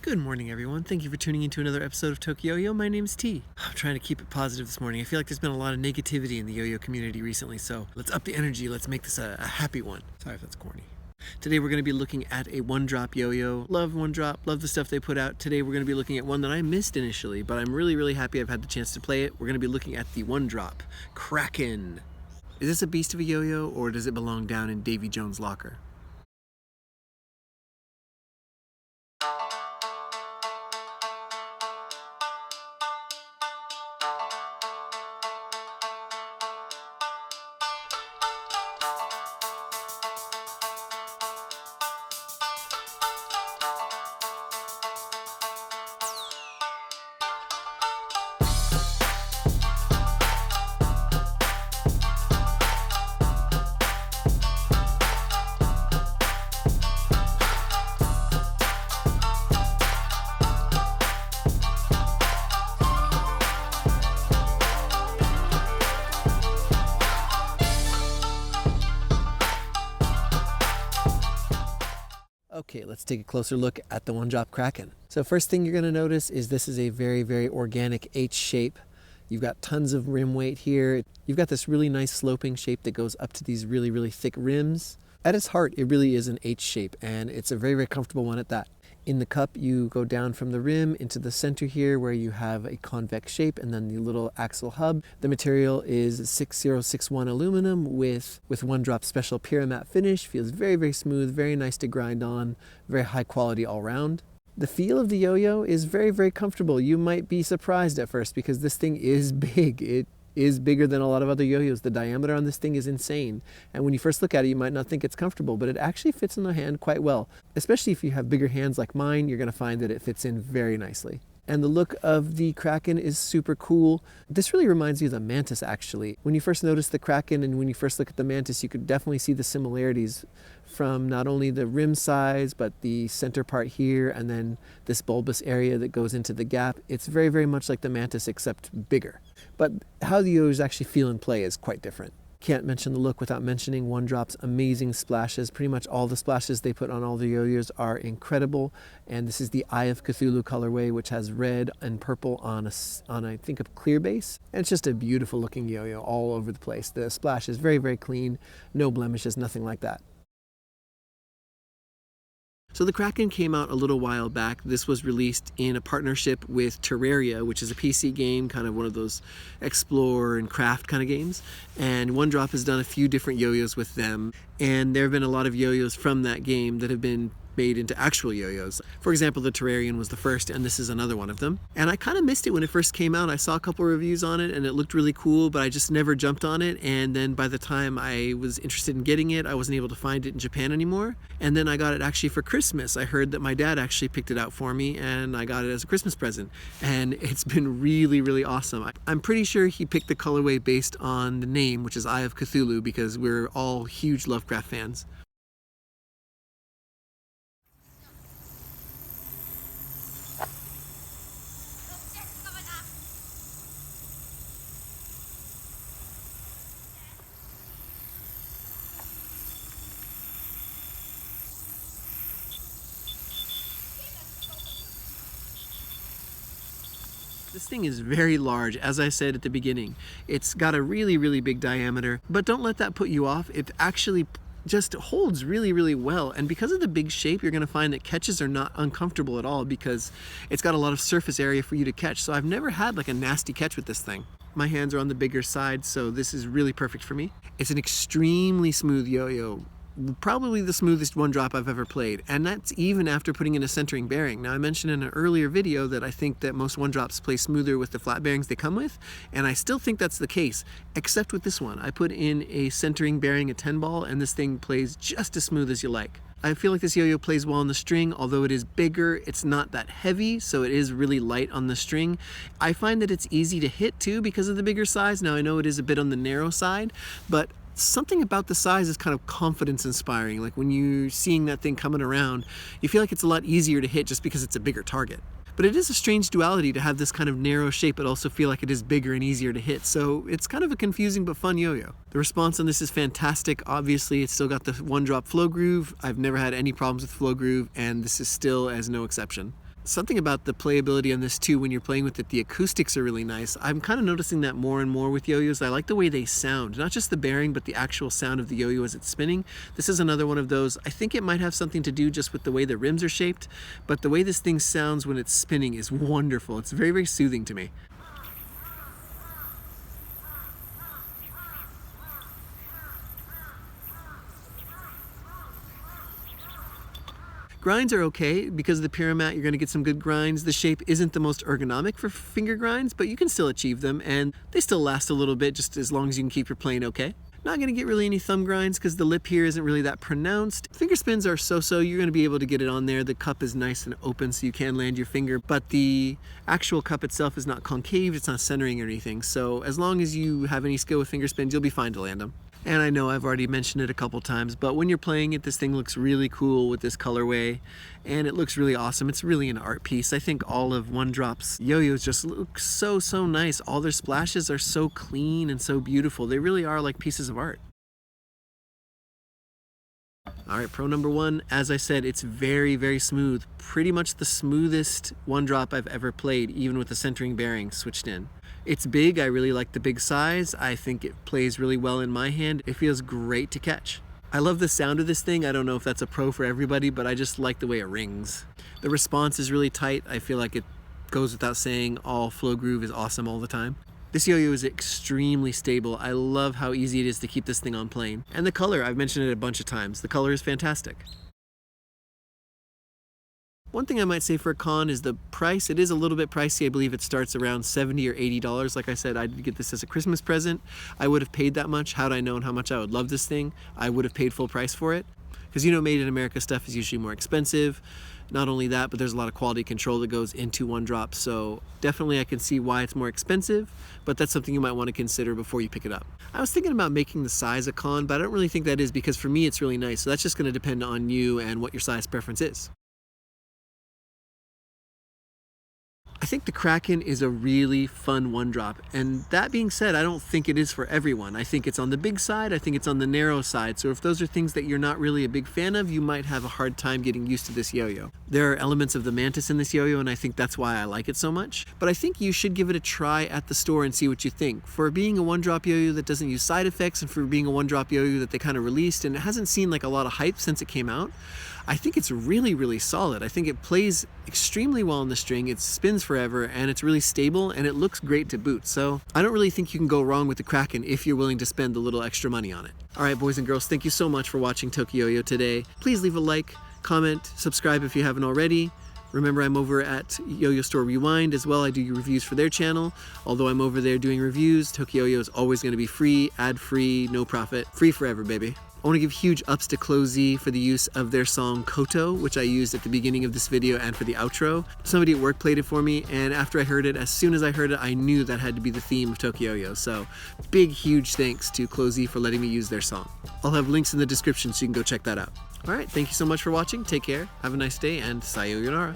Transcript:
Good morning, everyone. Thank you for tuning into another episode of Yoyo. My name's T. I'm trying to keep it positive this morning. I feel like there's been a lot of negativity in the yo-yo community recently, so let's up the energy. Let's make this a happy one. Sorry if that's corny. Today we're going to be looking at a one-drop yo-yo. Love one drop, love the stuff they put out. Today we're going to be looking at one that I missed initially, but I'm really happy I've had the chance to play it. We're going to be looking at the one drop, Kraken. Is this a beast of a yo-yo, or does it belong down in Davy Jones' locker? Okay, let's take a closer look at the one-drop Kraken. So first thing you're going to notice is this is a very organic H shape. You've got tons of rim weight here. You've got this really nice sloping shape that goes up to these really thick rims. At its heart, it really is an H shape, and it's a very comfortable one at that. In the cup, you go down from the rim into the center here where you have a convex shape and then the little axle hub. The material is 6061 aluminum with one drop special Pyramat finish. Feels very smooth, very nice to grind on, very high quality all around. The feel of the yo-yo is very comfortable. You might be surprised at first because this thing is big. It is bigger than a lot of other yo-yos. The diameter on this thing is insane. And when you first look at it, you might not think it's comfortable, but it actually fits in the hand quite well. Especially if you have bigger hands like mine, you're going to find that it fits in very nicely. And the look of the Kraken is super cool. This really reminds you of the Mantis, actually. When you first notice the Kraken and when you first look at the Mantis, you could definitely see the similarities from not only the rim size, but the center part here, and then this bulbous area that goes into the gap. It's very much like the Mantis, except bigger. But how the yo-yos actually feel in play is quite different. Can't mention the look without mentioning One Drop's amazing splashes. Pretty much all the splashes they put on all the yo-yos are incredible. And this is the Eye of Cthulhu colorway, which has red and purple on I think a clear base. And it's just a beautiful looking yo-yo all over the place. The splash is very clean, no blemishes, nothing like that. So the Kraken came out a little while back. This was released in a partnership with Terraria, which is a PC game, kind of one of those explore and craft kind of games. And One Drop has done a few different yo-yos with them. And there have been a lot of yo-yos from that game that have been made into actual yo-yos. For example, the Terrarian was the first, and this is another one of them. And I kind of missed it when it first came out. I saw a couple reviews on it and it looked really cool, but I just never jumped on it. And then by the time I was interested in getting it, I wasn't able to find it in Japan anymore. And then I got it actually for Christmas. I heard that my dad actually picked it out for me and I got it as a Christmas present. And it's been really awesome. I'm pretty sure he picked the colorway based on the name, which is Eye of Cthulhu, because we're all huge Lovecraft fans. This thing is very large, as I said at the beginning. It's got a really big diameter, but don't let that put you off. It actually just holds really well, and because of the big shape, you're going to find that catches are not uncomfortable at all because it's got a lot of surface area for you to catch. So I've never had like a nasty catch with this thing. My hands are on the bigger side, so this is really perfect for me. It's an extremely smooth yo-yo. Probably the smoothest one drop I've ever played, and that's even after putting in a centering bearing. Now I mentioned in an earlier video that I think that most one drops play smoother with the flat bearings they come with, and I still think that's the case, except with this one. I put in a centering bearing, a 10 ball, and this thing plays just as smooth as you like. I feel like this yo-yo plays well on the string. Although it is bigger, it's not that heavy, so it is really light on the string. I find that it's easy to hit too because of the bigger size. Now I know it is a bit on the narrow side, but something about the size is kind of confidence inspiring. Like when you're seeing that thing coming around, you feel like it's a lot easier to hit just because it's a bigger target. But it is a strange duality to have this kind of narrow shape but also feel like it is bigger and easier to hit. So it's kind of a confusing but fun yo-yo. The response on this is fantastic. Obviously, it's still got the one drop flow groove. I've never had any problems with flow groove, and this is still as no exception. Something about the playability on this too, when you're playing with it, the acoustics are really nice. I'm kind of noticing that more and more with yo-yos. I like the way they sound, not just the bearing, but the actual sound of the yo-yo as it's spinning. This is another one of those. I think it might have something to do just with the way the rims are shaped, but the way this thing sounds when it's spinning is wonderful. It's very, very soothing to me. Grinds are okay. Because of the Pyramat, you're going to get some good grinds. The shape isn't the most ergonomic for finger grinds, but you can still achieve them, and they still last a little bit just as long as you can keep your playing okay. Not going to get really any thumb grinds because the lip here isn't really that pronounced. Finger spins are so-so. You're going to be able to get it on there. The cup is nice and open so you can land your finger, but the actual cup itself is not concave. It's not centering or anything. So as long as you have any skill with finger spins, you'll be fine to land them. And I know I've already mentioned it a couple times, but when you're playing it, this thing looks really cool with this colorway, and it looks really awesome. It's really an art piece. I think all of One Drop's yo-yos just look so nice. All their splashes are so clean and so beautiful. They really are like pieces of art. All right, pro number one, as I said, it's very, very smooth. Pretty much the smoothest One Drop I've ever played, even with the centering bearing switched in. It's big. I really like the big size. I think it plays really well in my hand. It feels great to catch. I love the sound of this thing. I don't know if that's a pro for everybody, but I just like the way it rings. The response is really tight. I feel like it goes without saying, all flow groove is awesome all the time. This yo-yo is extremely stable. I love how easy it is to keep this thing on plane. And the color, I've mentioned it a bunch of times. The color is fantastic. One thing I might say for a con is the price. It is a little bit pricey. I believe it starts around $70 or $80. Like I said, I did get this as a Christmas present. I would have paid that much. Had I known how much I would love this thing, I would have paid full price for it. Because you know, made in America stuff is usually more expensive. Not only that, but there's a lot of quality control that goes into One Drop. So definitely I can see why it's more expensive, but that's something you might want to consider before you pick it up. I was thinking about making the size a con, but I don't really think that is, because for me it's really nice. So that's just going to depend on you and what your size preference is. I think the Kraken is a really fun One Drop, and that being said, I don't think it is for everyone. I think it's on the big side, I think it's on the narrow side, so if those are things that you're not really a big fan of, you might have a hard time getting used to this yo-yo. There are elements of the Mantis in this yo-yo, and I think that's why I like it so much, but I think you should give it a try at the store and see what you think. For being a One Drop yo-yo that doesn't use side effects, and for being a One Drop yo-yo that they kind of released, and it hasn't seen like a lot of hype since it came out, I think it's really solid. I think it plays extremely well on the string, it spins forever, and it's really stable, and it looks great to boot. So I don't really think you can go wrong with the Kraken if you're willing to spend a little extra money on it. All right, boys and girls, thank you so much for watching Tokyo-Yo today. Please leave a like, comment, subscribe if you haven't already. Remember, I'm over at Yo-Yo Store Rewind as well. I do reviews for their channel. Although I'm over there doing reviews, Tokyo-Yo is always going to be free, ad-free, no profit, free forever, baby. I want to give huge ups to Closey for the use of their song Koto, which I used at the beginning of this video and for the outro. Somebody at work played it for me, and after I heard it, as soon as I heard it, I knew that had to be the theme of Tokyo-Yo. So big, huge thanks to Closey for letting me use their song. I'll have links in the description so you can go check that out. All right, thank you so much for watching. Take care, have a nice day, and sayonara.